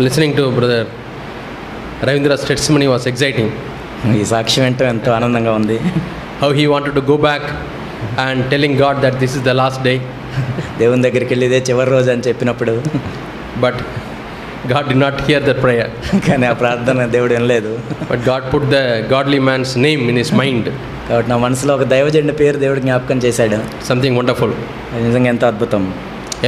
Listening to Brother Ravindra's testimony was exciting. ఈ సాక్ష్యం ఏంటో ఎంతో ఆనందంగా ఉంది. How he wanted to go back and telling God that this is the last day. దేవుని దగ్గరికి వెళ్ళి ఇదే చివరి రోజు అని చెప్పినప్పుడు, But God did not hear that prayer. కానీ ఆ ప్రార్థన దేవుడు వినలేదు. But God put the godly man's name in his mind. కాబట్టి నా మనసులో ఒక దైవజనుడి పేరు దేవుడు జ్ఞాపకం చేశాడు. Something wonderful. అది నిజంగా ఎంతో అద్భుతం.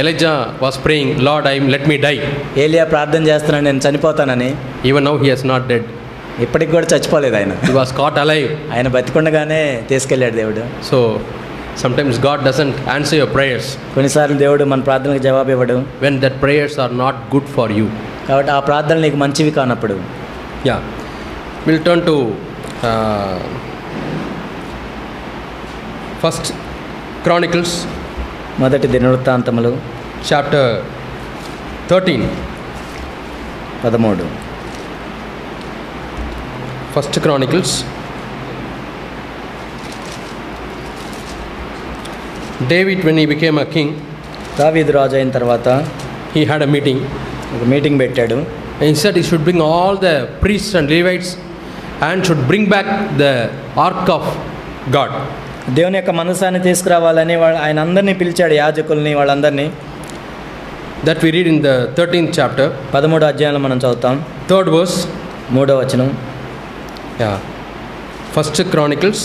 Elijah was praying, Lord, let me die. ఏలియా ప్రార్థన చేస్తున్నాడు, నేను చనిపోతానని. Even now he is not dead. ఇప్పటికి కూడా చచ్చిపోలేదు ఆయన. He was caught alive. ఆయన బతికుండగానే తీసుకెళ్ళాడు దేవుడు. So sometimes God doesn't answer your prayers కొన్నిసార్లు దేవుడు మన ప్రార్థనకు జవాబు ఇవ్వడు. when that prayers are not good for you. కాబట్టి ఆ ప్రార్థనలు నీకు మంచివి కానప్పుడు. Yeah. We'll turn to First Chronicles మొదటి దినవృత్తాంతములు chapter 13. 13. First Chronicles David, when he became a king, దావీదు రాజు అయిన తర్వాత he had a meeting. ఒక మీటింగ్ పెట్టాడు. And he said he should bring all the priests and Levites and should bring back the ark of God. దేవుని యొక్క మనసాన్ని తీసుకురావాలని ఆయన అందరినీ పిలిచాడు, యాజకుల్ని వాళ్ళందరినీ. That we read in the 13th chapter. 13వ అధ్యాయంలో మనం చదువుతాం. 3rd verse. 3వ వచనం. Yeah. First Chronicles.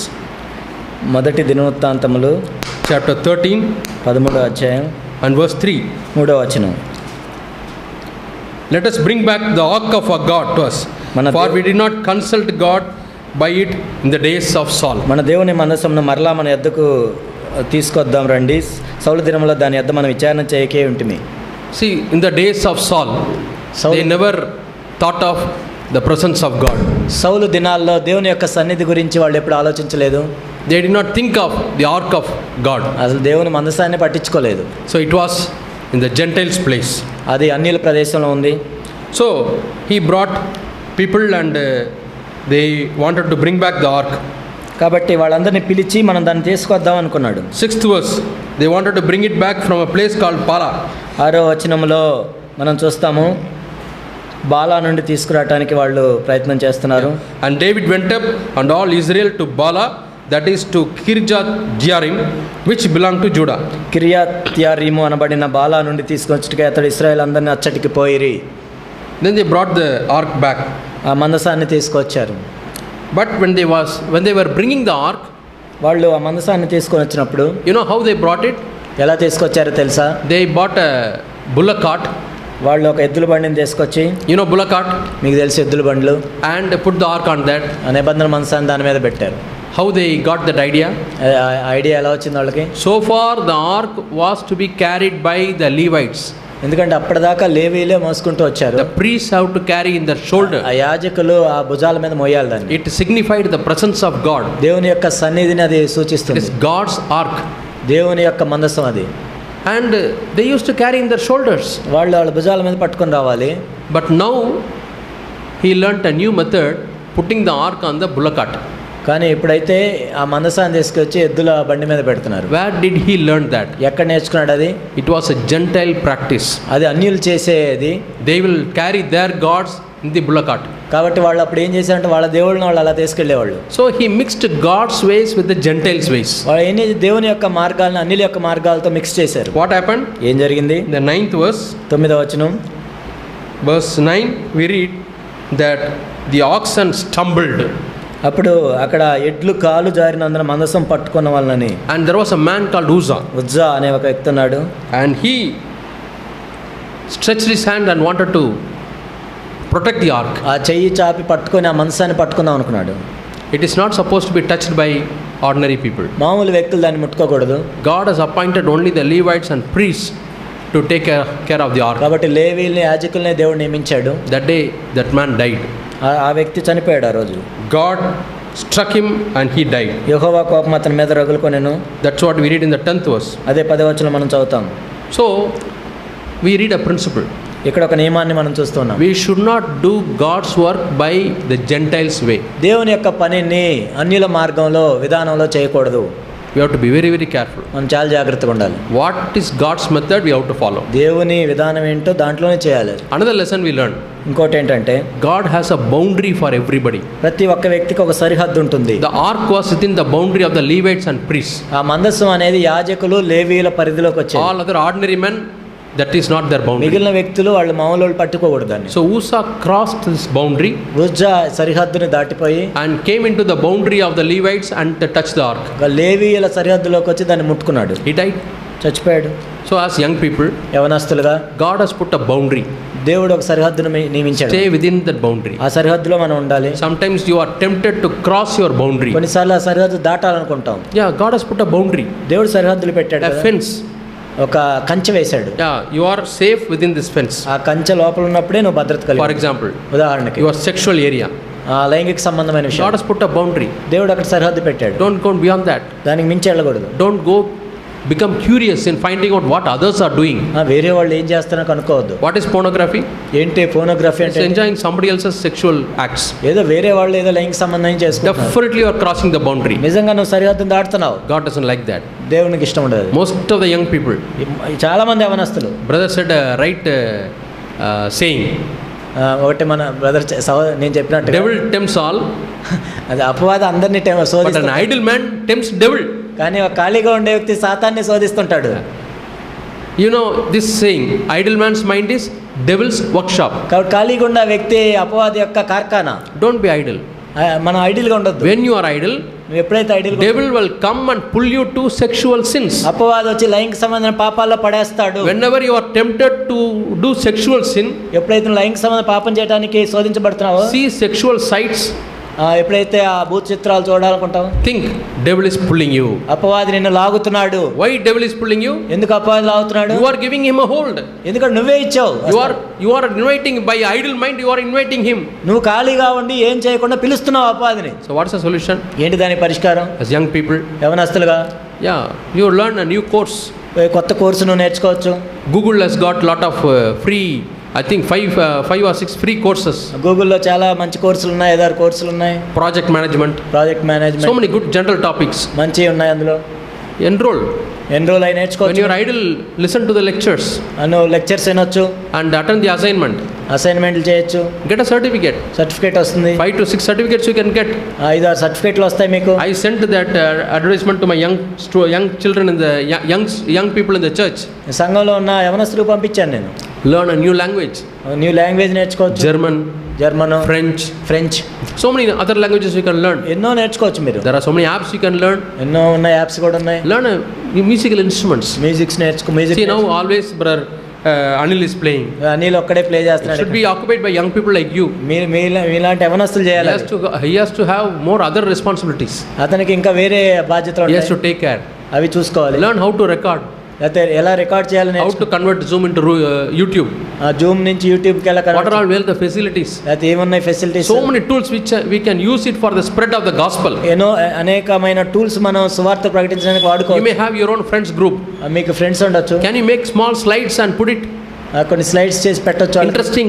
మొదటి దినవృత్తాంతములు chapter 13. 13వ అధ్యాయం. And verse 3. 3వ వచనం. Let us bring back the ark of our God to us, for we did not consult God by it in the days of Saul. మన దేవుని మనస్సును మరలా మన యొద్దకు తీసుకొద్దాం రండి. సౌలు దినములో దాని యొద్ద మనం విచారణ చేయకే ఉంటిమి. See, in the days of Saul, they never thought of the presence of God. సౌలు దినాల్లో దేవుని యొక్క సన్నిధి గురించి వాళ్ళు ఎప్పుడు ఆలోచించలేదు. They did not think of the ark of God. అసలు దేవుని మనసాన్ని పట్టించుకోలేదు. So it was in the Gentiles' place. అది అన్యుల ప్రదేశంలో ఉంది. So he brought people and they wanted to bring back the ark. కాబట్టి వాళ్ళందరినీ పిలిచి మనం దాన్ని తీసుకొద్దాం అనుకున్నాడు. 6th verse, they wanted to bring it back from a place called Bala. 6వ వచనంలో మనం చూస్తాము, బాలా నుండి తీసుకురావడానికి వాళ్ళు ప్రయత్నం చేస్తున్నారు. And David went up and all Israel to Bala, that is to Kirjath Jearim, which belonged to Judah. కిర్యాత్ Jearim అనబడిన బాలా నుండి తీసుకొచ్చుటకే అతడు ఇశ్రాయేల్ అందరినీ అచ్చటికి పోయిరి. Then they brought the ark back. ఆ మందసాన్ని తీసుకొచ్చారు. But when they were bringing the ark, వాళ్ళు ఆ మందసాన్ని తీసుకొని వచ్చినప్పుడు, you know how they brought it? ఎలా తీసుకొచ్చారో తెలుసా? They bought a bullock cart. వాళ్ళు ఒక ఎద్దుల బండిని తీసుకొచ్చి, you know bullock cart, మీకు తెలిసి ఎద్దుల బండ్లు, and put the ark on that. ఆ నిబంధన మందసాన్ని దాని మీద పెట్టారు. How they got that idea? Idea ఎలా వచ్చింది వాళ్ళకి? So far the ark was to be carried by the Levites. ఎందుకంటే అప్పటిదాకా లేవీలే మోసుకుంటూ వచ్చారు. The priests have to carry in their shoulder. ఆ యాజకులు ఆ భుజాల మీద మోయాలి దాన్ని. It signified the presence of God. దేవుని యొక్క సన్నిధిని అది సూచిస్తుంది. It is God's ark. దేవుని యొక్క మందసం అది. And they used to carry in their shoulders. వాళ్ళ భుజాల మీద పట్టుకొని రావాలి. But now he learnt a new method, putting the ark on the bullock cart. కానీ ఇప్పుడైతే ఆ మందసాన్ని తీసుకొచ్చి ఎద్దుల బండి మీద పెడుతున్నారు. Where did he learn that? ఎక్కడ నేర్చుకున్నాడు అది? It was a Gentile practice. అది అన్యులు చేసేది. They will carry their gods in the bullock cart. కాబట్టి వాళ్ళు అప్పుడు ఏం చేశారంటే వాళ్ళ దేవుళ్ళని వాళ్ళు అలా తీసుకెళ్లేవాళ్ళు. So he mixed God's ways with the Gentiles' ways. వాళ్ళు ఏం దేవుని యొక్క మార్గాలను అన్యుల యొక్క మార్గాలతో మిక్స్ చేశారు. What happened? ఏం జరిగింది? The 9th verse. 9వ వచనం. Verse 9 we read that the oxen stumbled. అప్పుడు అక్కడ ఎడ్లు కాలు జారినందున మందసం పట్టుకున్న వాళ్ళని. And there was a man called Uzzah అనే ఒక వ్యక్తి ఉన్నాడు. And he stretched his hand and wanted to protect the ark. ఆ చెయ్యి చాపి పట్టుకొని ఆ మందసాన్ని పట్టుకుందాం అనుకున్నాడు. It is not supposed to be touched by ordinary people. మామూలు వ్యక్తులు దాన్ని ముట్టుకోకూడదు. God has appointed only the Levites and priests to take care of the ark. కాబట్టి లేవీల్ని యాజకుల్ని దేవుడు నియమించాడు. That day that man died. ఆ వ్యక్తి చనిపోయాడు ఆ రోజు. God struck him and he died. యెహోవా కోపం అతని మీద రగులుకొనెను. That's what we read in the 10th verse. అదే 10వ వచనం మనం చదువుతాం. So we read a principle. ఇక్కడ ఒక నియమాన్ని మనం చూస్తున్నాం. We should not do God's work by the Gentiles way. దేవుని యొక్క పనిని అన్యుల మార్గంలో విధానంలో చేయకూడదు. We have to be very, very careful. మనం చాలా జాగ్రత్తగా ఉండాలి. What is God's method, we have to follow. దేవుని విధానం ఏంటో దాంట్లోనే చేయాలి. Another lesson we learn. ఇంకోటి ఏంటంటే God has a boundary for everybody. ప్రతి ఒక్క వ్యక్తికి ఒక సరిహద్దు ఉంటుంది. The ark was within the boundary of the Levites and priests. ఆ మందసం అనేది యాజకులు లేవీయుల పరిధిలోకి వచ్చేది. All other ordinary men, that is not their boundary. మిగిలిన వ్యక్తులు వాళ్ళు మామూలు పట్టుకోకూడదు దాన్ని. So Uzzah crossed this boundary Uzzah సరిహద్దుని దాటిపోయి and came into the boundary of the Levites and touched the ark. లేవీయుల సరిహద్దులోకి వచ్చి దాన్ని ముట్టుకున్నాడు. He died. చచ్చిపోయాడు. So as young people, యవనస్తులుగా God has put a boundary. దేవుడు ఒక సరిహద్దును నియమించాడు. Stay within that boundary. ఆ సరిహద్దులో మనం ఉండాలి. Sometimes you are tempted to cross your boundary. కొన్నిసార్లు ఆ సరిహద్దు దాటాలనుకుంటాం. Yeah, God has put a boundary. దేవుడు సరిహద్దులు పెట్టాడు A కదా. fence. ఒక కంచె వేశాడు. Yeah, you are safe within this fence. ఆ కంచె లోపల ఉన్నప్పుడే నువ్వు భద్రత కలిగి. For example, ఉదాహరణకి your sexual area. ఆ లైంగిక సంబంధమైన God విషయం has put a boundary. దేవుడు అక్కడ సరిహద్దు పెట్టాడు. Don't go beyond that. దానికి మించి వెళ్ళకూడదు. Don't go become curious in finding out what others are doing. వేరే వాళ్ళు ఏం చేస్తారో కనుక్కోవద్దు. What is pornography? ఏంటి ఫోనోగ్రఫీ It's అంటే? enjoying somebody else's sexual acts. ఏదో వేరే వాళ్ళు ఏదో లైంగిక సంబంధం చేసుకుంటారు. Definitely you are crossing the boundary. నిజంగా నువ్వు సరిహద్దును దాటుతున్నావు. God doesn't like that. దేవునికి ఇష్టం ఉండదు. Most of the young people, చాలా మంది యవనస్తులు brother said a right saying. ఒకటి మన బ్రదర్ నేను చెప్పినట్టు Devil tempts all, అది అపవాద అందరినీ but an శోధిస్తాడు. idle man tempts devil. కానీ ఒక ఖాళీగా ఉండే వ్యక్తి సాతాన్ని శోధిస్తుంటాడు. You know this saying, idle man's mind is devil's workshop. కాబట్టి ఖాళీగా ఉన్న వ్యక్తి అపవాది యొక్క కార్ఖానా. Don't be idle. మనం ఐడిల్గా ఉండొద్దు. When you are idle, నువ్వు ఎప్పుడైతే idol devil will come and pull you to sexual sins. అపవాది వచ్చి లైంగిక సంబంధమైన పాపాల్లో పడేస్తాడు. Whenever you are tempted to do sexual sin, ఎప్పుడైతే నువ్వు లైంగిక సంబంధ పాపం చేయడానికి శోధించబడుతున్నావో, see sexual sights, ఎప్పుడైతే ఆ భూత చిత్రాలు చూడాలనుకుంటావు, think devil is pulling you. అపవాది నిన్ను లాగుతున్నాడు. Why devil is pulling you? ఎందుకు అపవాది లాగుతున్నాడు? You are giving him a hold. ఎందుకంటే నువ్వే ఇచ్చావు. You are inviting, by idle mind you are inviting him. నువ్వు ఖాళీగా ఉండి ఏం చేయకుండా పిలుస్తున్నావు అపవాదిని. So what is the solution? ఏంటి దానికి పరిష్కారం? As young people, యవనస్తులుగా you learn a new course. కొత్త కోర్సు నువ్వు నేర్చుకోవచ్చు. Google has got lot of free, I think 5 or 6 free courses. గూగుల్లో చాలా మంచి కోర్సులు ఉన్నాయి, 5-6 కోర్సులు ఉన్నాయి. Project management, project management, so many good general topics. మంచివి ఉన్నాయి అందులో. Enroll. ఎన్రోల్ అయి When నేర్చుకోవచ్చు. you are idle, listen to the lectures నువ్వు లెక్చర్స్ వినొచ్చు, and attend the assignment. అసైన్మెంట్లు చేయొచ్చు, Get a certificate. సర్టిఫికేట్ వస్తుంది. 5 to 6 certificates you can get. 5-6 సర్టిఫికేట్లు వస్తాయి మీకు. I sent that advertisement to my young children in the young people in the church. సంఘంలో ఉన్న యవనస్తులకు పంపించాను నేను. Learn a new language. New language నేర్చుకోవచ్చు. German, German, French. So many other languages you can learn. ఎన్నో నేర్చుకోవచ్చు మీరు. There are so many apps you can learn. ఎన్నో ఉన్న యాప్స్ కూడా ఉన్నాయి. Learn musical instruments. Music See now always brother Anil is playing. Anil ఒక్కడే play It చేస్తున్నాడు. should be occupied by young people like you. మీలాంటి యవనస్తులు He చేయాలి. has to have more other responsibilities. అతనికి ఇంకా వేరే బాధ్యతలు He has to ఉంటాయి. take care. అవి చూసుకోవాలి. Learn how to record. అయితే ఎలా రికార్డ్ చేయాలని, How to convert Zoom into YouTube. Zoom నుంచి యూట్యూబ్కి ఎలా What are all well the facilities? అయితే ఏమున్నాయి facilities. So many tools which we can use it for the spread of the gospel. ఎన్నో అనేకమైన టూల్స్ మనం సువార్త ప్రకటించడానికి You వాడుకోవచ్చు. may have your own friends group. మీకు ఫ్రెండ్స్ ఉండొచ్చు. Can you make small slides and put it కొన్ని slides చేసి పెట్టొచ్చు. interesting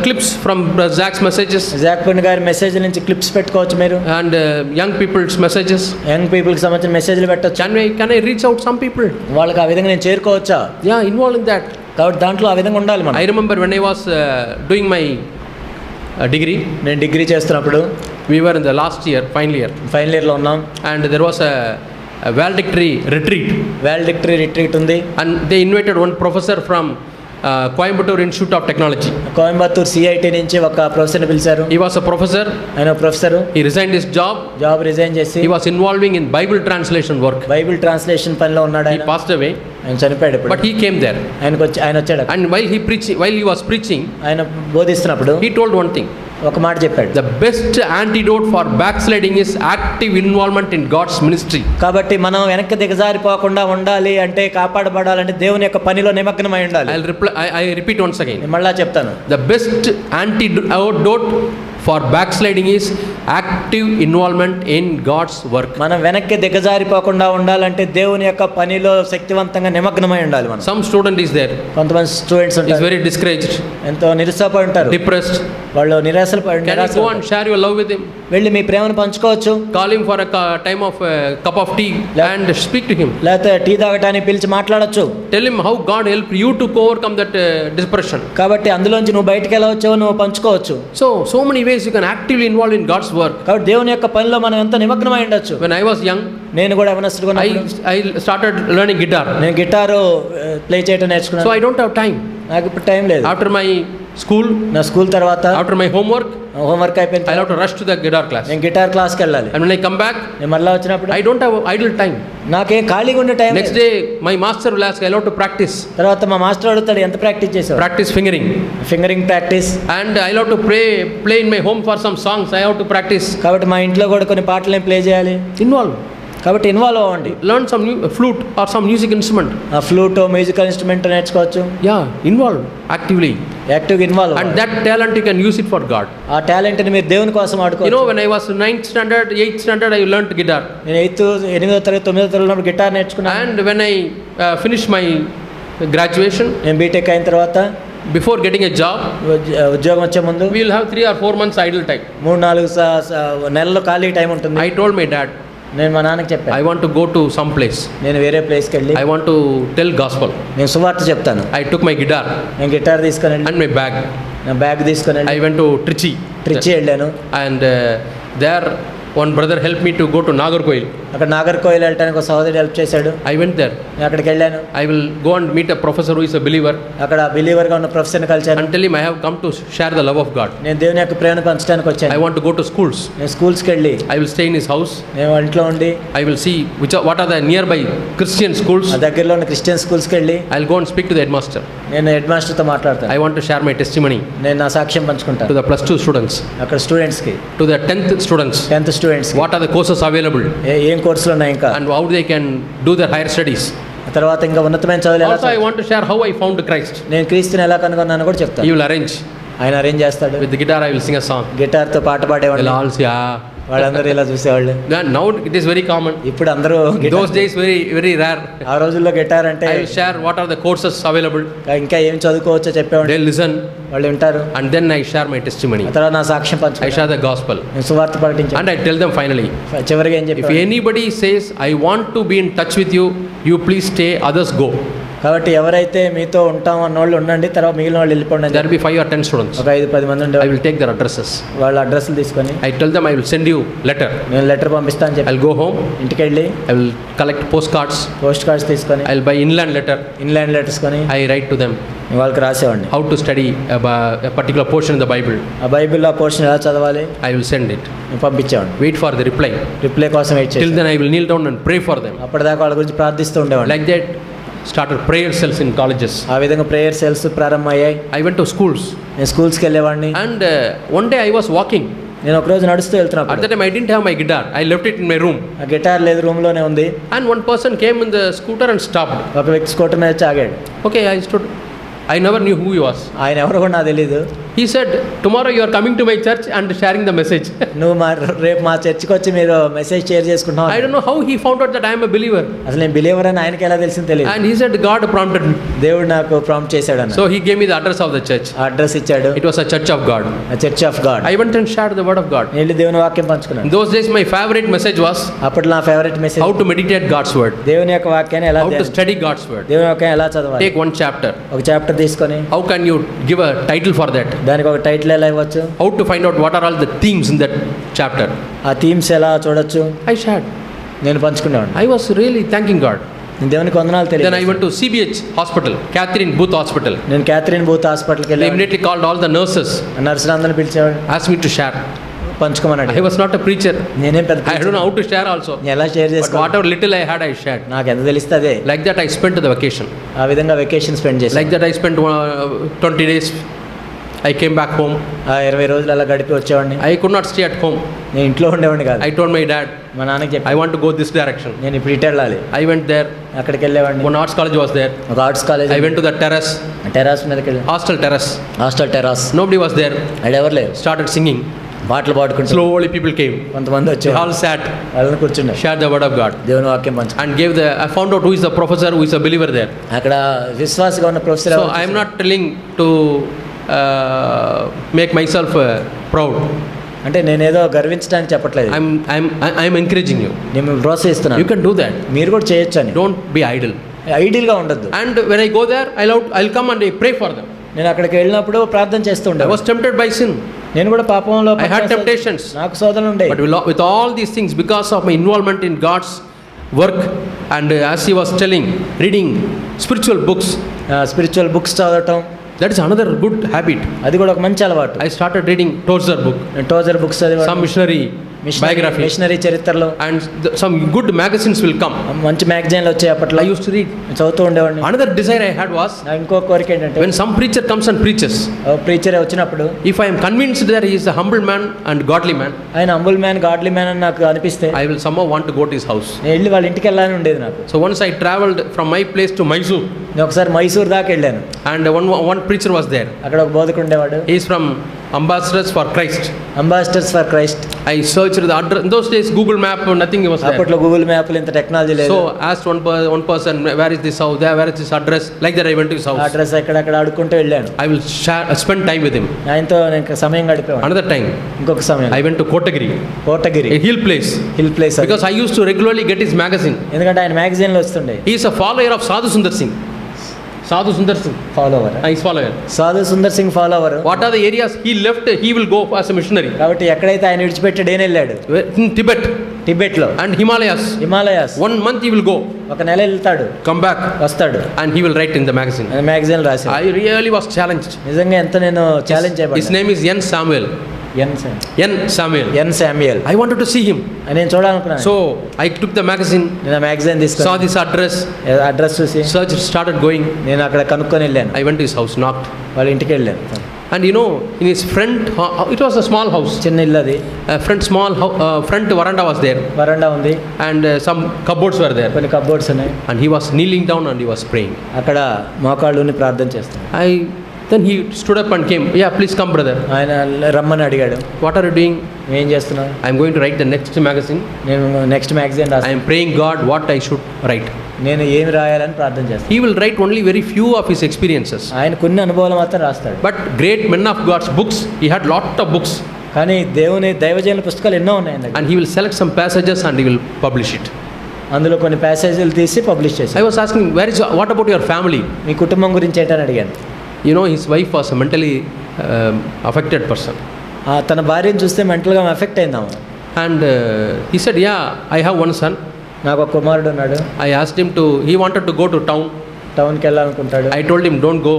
clips from Zach's messages జాక్పన్ గారి మెసేజ్ నుంచి క్లిప్స్ పెట్టుకోవచ్చు మీరు. and young people's messages? Young people కి సంబంధించిన మెసేజ్లు పెట్టొచ్చు. Can I reach out some people? వాళ్ళకి ఆ విధంగా నేను చేరుకోవచ్చా? Yeah, involved in that. కాబట్టి దాంట్లో ఆ విధంగా ఉండాలి మనం. I remember when I was doing my degree, నేను డిగ్రీ చేస్తున్నప్పుడు we were in the last year, final year, final ఇయర్లో ఉన్నాం. and there was a valedictory retreat, valedictory retreat ఉంది. and they invited one professor from Coimbatore Institute of Technology. Coimbatore CIT నుంచి ఒక ప్రొఫెసర్ని పిలిచారు. He was a professor. ఆయన professor. He resigned his job. Job resign చేసి He was involving in Bible translation work. Bible translation పనిలో ఉన్నాడు. He ఆయన passed away, ఆయన చనిపోయాడు ఇప్పుడు. but he came there. ఆయన వచ్చాడు. And while he was preaching, ఆయన బోధిస్తున్నప్పుడు he told one thing. ఒక మాట చెప్పాడు. The best antidote for backsliding is active involvement in God's ministry. కాబట్టి మనం వెనక్కి దిగజారిపోకుండా ఉండాలి అంటే, కాపాడబడాలంటే దేవుని యొక్క పనిలో నిమగ్నమై ఉండాలి. I repeat once again. నేను మళ్ళా చెప్తాను. The best antidote for backsliding is active involvement in God's work. మనం వెనక్కి దిగజారిపోకుండా ఉండాలంటే దేవుని యొక్క పనిలో శక్తివంతంగా నిమగ్నమై ఉండాలి మనం. Some student is there, కొంతమంది స్టూడెంట్స్ is ఉంటారు very discouraged, ఎంతో నిరుత్సాహపడి ఉంటారు, depressed. వాళ్ళు నిరాశలు Can you go and share your love with him? వెళ్ళి మీ ప్రేమను పంచుకోవచ్చు, Call him for a time of cup of tea and speak to him. లేకపోతే tea తాగటానికి పిలిచి మాట్లాడొచ్చు. Tell him how God helped you to overcome that depression. కాబట్టి అందులోంచి నువ్వు బయటకు ఎలా వచ్చావో నువ్వు పంచుకోవచ్చు. So many ways you can actively involve in God's work. కాబట్టి దేవుని యొక్క పనిలో మనం ఎంత నిమగ్నమై ఉండొచ్చు. When I was young, నేను కూడా యవనస్తుడుగా I started learning guitar. నేను గిటారు ప్లే చేయడం నేర్చుకున్నాను. So I don't have time. నాకు ఇప్పుడు టైం లేదు. After my school, నా స్కూల్ తర్వాత after my homework, హోంవర్క్ అయిపోయిన I have to rush to the guitar class. నేను గిటార్ క్లాస్కి వెళ్ళాలి. And when I come back, నేను మళ్ళీ వచ్చినప్పుడు I don't have idle time. నాకేం ఖాళీగా ఉండే time. Next day, my master will ask, I have to practice. తర్వాత మా మాస్టర్ అడుగుతాడు ఎంత ప్రాక్టీస్ చేసావు. Practice fingering. Fingering practice. And I have to play in my home for some songs. I have to practice. కాబట్టి మా ఇంట్లో కూడా కొన్ని పాటలు ప్లే చేయాలి. Involve. కాబట్టి ఇన్వాల్వ్ అవ్వండి. Learn some new flute or some music instrument. ఆ ఫ్లూట్ మ్యూజికల్ ఇన్స్ట్రుమెంట్ నేర్చుకోవచ్చు. Yeah, involve actively. యాక్టివ్గా involve. And that talent you can use it for God. ఆ టాలెంట్ని మీరు దేవుని కోసం ఆడుకోవచ్చు. You know, when I was 9th standard, 8th standard, I learned guitar. నేను 8వ తరగతి 9వ తరగతి ఉన్నప్పుడు గిటార్ నేర్చుకున్నాను. And when I finished my graduation, నేను బీటెక్ అయిన తర్వాత before getting a job, ఉద్యోగం వచ్చే ముందు we will have 3 or 4 months idle time. 3-4 నెలలు ఖాళీ టైం ఉంటుంది. I told my dad, నేను మా నాన్నకి చెప్పాను, I want to go to some place. నేను వేరే ప్లేస్కి వెళ్ళి I want to tell gospel. నేను సువార్త చెప్తాను. I took my guitar నేను గిటార్ తీసుకొని వెళ్ళి and my bag. నా బ్యాగ్ తీసుకొని వెళ్ళి I went to Trichy. వెళ్ళాను. And there one brother helped me to go to Nagarkoil. అక్కడ నాగర్కోయిల్ వెళ్ళడానికి ఒక సహోదరుడు హెల్ప్ చేశాడు. I went there. నేను అక్కడికి వెళ్ళాను. I will go and meet a professor who is a believer అక్కడ బిలీవర్గా ఉన్న ప్రొఫెసర్ని కలిశాను. and tell him I have come to share the love of God. నేను దేవుని యొక్క ప్రేమను పంచడానికి I వచ్చాను. want to go to schools. నేను స్కూల్స్కి వెళ్ళి I will stay in his house. నేను వాళ్ళ ఇంట్లో ఉండి I will see what are the nearby Christian schools. ఆ దగ్గరలో ఉన్న క్రిస్టియన్ స్కూల్స్కి వెళ్ళి I'll go and speak to the headmaster. నేను హెడ్ మాస్టర్తో మాట్లాడతాను. I want to share my testimony నేను నా సాక్ష్యం పంచుకుంటాను. to the plus 2 students, అక్కడ స్టూడెంట్స్కి, to the 10th students. 10th స్టూడెంట్స్కి What are the courses available ఏం కోర్సులు ఉన్నాయి ఇంకా, and how they can do their higher studies. తర్వాత ఇంకా ఉన్నతమైన చదువులు ఎలా Also, I want to share how I found Christ. నేను క్రీస్తుని ఎలా కనుగొన్నాను కూడా చెప్తాను. He will arrange. ఆయన అరేంజ్ చేస్తాడు. With the guitar, I will sing a song. గిటార్తో పాట They'll పాడేవాళ్ళు, all say, ah. వాళ్ళందరూ ఇలా చూసేవాళ్ళు. Now it is very common. ఇప్పుడు అందరూ Those days very very rare. ఆ రోజుల్లో గిటార్ అంటే I will share what are the courses available. ఇంకా ఏం చదువుకోవచ్చో చెప్పేవాళ్ళు. They'll listen వాళ్ళు వింటారు. and then I share my testimony. ఆ తర్వాత నా సాక్ష్యం I పంచుకుంటాను. share the gospel నేను సువార్త ప్రకటించాను. and I tell them finally, చివరిగా ఏం if చెప్పాను, anybody says I want to be in touch with you, you please stay, others go. కాబట్టి ఎవరైతే మీతో ఉంటాం అన్నోళ్ళు ఉండండి, తర్వాత మిగిలిన వాళ్ళు వెళ్ళిపోండి. There will be 5 or 10 students. ఒక 5-10 మంది ఉండే I will take their addresses. వాళ్ళ అడ్రస్లు తీసుకొని I tell them I will send you letter. నేను లెటర్ పంపిస్తాను చెప్పి I'll go home. ఇంటికి వెళ్ళి I will collect postcards. Post cards తీసుకొని I'll buy inland letter. Inland letters కొని I write to them వాళ్ళకి రాసేవాడిని. how to study a particular portion in the Bible. ఆ బైబిల్లో ఆ పోర్షన్ ఎలా చదవాలి I will send it. నేను పంపించేవాడిని. Wait for the reply. Reply కోసం వెయిట్ Till చేసి then I will kneel down and pray for them. అప్పటిదాకా వాళ్ళ గురించి ప్రార్థిస్తూ ఉండేవాడిని. Like that started prayer cells in colleges. ఆ విధంగా ప్రేయర్ సెల్స్ ప్రారంభమయ్యాయి. I went to schools నేను స్కూల్స్కి వెళ్ళేవాడిని. and one day I was walking. నేను ఒకరోజు నడుస్తూ At వెళ్తున్నప్పుడు that time I didn't have my guitar. I left it in my room. ఆ గిటార్ లేదు, రూమ్లోనే ఉంది. And one person came in the scooter and stopped. ఒక వ్యక్తి స్కూటర్ మీద వచ్చి ఆగాడు. Okay, I stood. I never knew who he was. ఆయన ఎవరు కూడా నాకు తెలియదు. He said, tomorrow you are coming to my church and sharing the message. నువ్వు రేపు మా చర్చికి వచ్చి మీరు మెసేజ్ షేర్ చేసుకుంటున్నావు. I don't know how he found out that I am a believer. అసలు నేను బిలీవర్ అని ఆయనకి ఎలా తెలిసింది తెలియదు. And he said, God prompted me. దేవుడు నాకు ప్రాంప్ట్ చేశాడు అన్న. So he gave me the address of the church. ఆ అడ్రస్ ఇచ్చాడు. It was a church of God. Church of God. I went and shared the word of God. నేను దేవుని వాక్యం In పంచుకున్నాను. those days my favorite message was అప్పుడు నా favourite message how to meditate God's word. దేవుని యొక్క వాక్యాన్ని ఎలా How to study God's word. దేవుని వాక్యం ఎలా చదవాలి. Take one chapter. ఒక చాప్టర్ తీసుకొని How can you give a title for that? దానికి ఒక టైటిల్ ఎలా ఇవ్వచ్చు. How to find out what are all the themes in that chapter? ఆ థీమ్స్ ఎలా చూడొచ్చు. I shared. నేను పంచుకునేవాడిని. I was really thanking God. నేను దేవునికి వందనాలు Then I తెలియదు. went to CBH hospital, Catherine Booth Hospital. నేను క్యాథరిన్ బూత్ హాస్పిటల్కి They వెళ్ళి immediately called all the nurses, నర్సులందరినీ పిలిచేవాడు, asked me to share. పంచుకోమన్నాడు. I was not a preacher. నేనేం పెద్ద I don't know how to share also. నేను ఎలా share But చేసుకోవాలి. whatever little I had, I shared. నాకు ఎంత తెలిస్తే అదే. Like that, I spent the vacation. ఆ విధంగా వెకేషన్ స్పెండ్ చేసి Like that, I spent 20 days. I came back home. ఆ 20 రోజులు అలా గడిపి వచ్చేవాడిని. I could not stay at home. నేను ఇంట్లో ఉండేవాడిని కాదు. I told my dad, మా నాన్నకి చెప్పి I want to go this direction. నేను ఇప్పుడు ఇటు వెళ్ళాలి. I went there. అక్కడికి వెళ్ళేవాడిని. One arts college was there. ఒక arts college. I went to the terrace, టెరాస్ మీదకి వెళ్ళి hostel terrace. Hostel టెరాస్. Nobody was there. అక్కడ ఎవరు లేరు. Started singing. పాటలు పాడుకుంటూ Slowly people came. కొంతమంది They వచ్చి all sat, వాళ్ళని కూర్చున్నారు, shared the word of God, దేవుని వాక్యం పంచు. and gave the. I found out who is the professor, who is a believer there. అక్కడ విశ్వాసగా ఉన్న professor So I am not telling to make myself proud. అంటే నేనేదో గర్వించడానికి చెప్పట్లేదు, I'm encouraging you. నేను మిమ్మల్ని ప్రోత్సహిస్తున్నాను, You can do that. మీరు కూడా చేయొచ్చు అని. Don't be idle. ఐడియల్గా ఉండద్దు. And when I go there, I'll come and I pray for them. నేను అక్కడికి వెళ్ళినప్పుడు ప్రార్థన చేస్తూ I ఉండే, was tempted by sin. నేను కూడా పాపంలో I had temptations. నాకు శోధనలు ఉండే. But with all these things, because of my involvement in God's work, and as he was telling, reading spiritual books, spiritual books చదవటం, that is another good habit. అది కూడా ఒక మంచి అలవాటు. I started reading Tozer book, నేను Tozer books చదివాను, some missionary biography, machinery చరిత్రలో, and some good magazines will come. మంచి మ్యాగజైన్లు వచ్చాయి అప్పట్లో, I used to read. చదువుతూ ఉండేవాడిని. Another desire I had was, నా ఇంకో కోరిక ఏంటంటే, when some preacher comes and preaches, preacher వచ్చినప్పుడు if I am convinced that he is a humble man and godly man, ఆయన హంబుల్ మ్యాన్ గాడ్లీ మ్యాన్ అని నాకు అనిపిస్తే I will somehow want to go to his house. నేను వెళ్ళి వాళ్ళ ఇంటికి వెళ్ళాలని ఉండేది నాకు. So once I traveled from my place to Mysore, నేను ఒకసారి మైసూర్ దాకా వెళ్ళాను, and one preacher was there. అక్కడ ఒక బోధకుడు ఉండేవాడు. He is from Ambassadors for Christ. Ambassadors for Christ. I searched the address. In those days, Google Map, nothing was there. అప్పట్లో Google మ్యాప్లు ఇంత టెక్నాలజీ లేదు. So asked one person, where is this house? There, where is this address? Like that, I went to his house. Address ఎక్కడెక్కడ అడుక్కుంటూ వెళ్ళాను. I will spend time with him. ఆయనతో నేను సమయం గడిపేవాడు. Another time, ఇంకొక సమయం I went to Kotagiri, Kotagiri, a hill place, hill place, because I used to regularly get his magazine. ఎందుకంటే ఆయన మ్యాగజైన్లు వస్తుండే. He is a follower of Sadhu Sundar Singh. Sadhu Sundar Singh. Follower, He is follower. సాధు Sundar Singh follower. What are the areas he left? He will go as a missionary. కాబట్టి ఎక్కడైతే ఆయన విడిచిపెట్టాడు ఏం వెళ్ళాడు, In Tibet టిబెట్లో and Himalayas. Himalayas. 1 month he will go, ఒక నెల వెళ్తాడు, come back, వస్తాడు, and he will write in the magazine. ఆయన మ్యాగజైన్ రాశాడు. I really was challenged. నిజంగా ఎంత నేను ఛాలెంజ్ His చేయబడ్డా. name is N. Samuel. N Samuel. Samuel. I wanted to see him. నేను చూడాలనుకున్నాను. So I took the magazine, నేను ఆ magazine saw తీసుకొని this address, అడ్రస్ చూసి search started going. నేను అక్కడ కనుక్కొని వెళ్ళాను. I went to his house, knocked. వాళ్ళ ఇంటికి వెళ్ళాను. And you know, in his front, it was a small house. చిన్న ఇల్లు అది. Front veranda was there. వరండా ఉంది, And some cupboards were there. కొన్ని కబోర్డ్స్ ఉన్నాయి. And he was kneeling down and he was praying. అక్కడ మోకాళ్ళుని ప్రార్థన చేస్తాను. Then he stood up and came. Yeah, please come, brother. ఆయన రమ్మని అడిగాడు. What are you doing? ఏం చేస్తున్నావు? I am going to write the next magazine. నేను next magazine I రాస్తాను. am praying God what I should write. నేను ఏమి రాయాలని ప్రార్థన చేస్తాను. He will write only very few of his experiences. ఆయన కొన్ని అనుభవాలు మాత్రం రాస్తాడు. But great men of God's books, he had lot of books. కానీ దేవుని దైవజనుల పుస్తకాలు ఎన్నో ఉన్నాయి ఆయన దగ్గర. And he will select some passages and he will publish it. అందులో కొన్ని ప్యాసేజీలు తీసి పబ్లిష్ I చేశాను. was asking, what about your family? మీ కుటుంబం గురించి ఏంటని అడిగాను. You know, his wife was a mentally affected person. తన భార్యను చూస్తే మెంటల్గా effect అయిందాము. And he said, yeah, I have one son. నాకు ఒక కుమారుడు ఉన్నాడు. I asked him he wanted to go to town. టౌన్కి వెళ్ళాలనుకుంటాడు. I told him, don't go.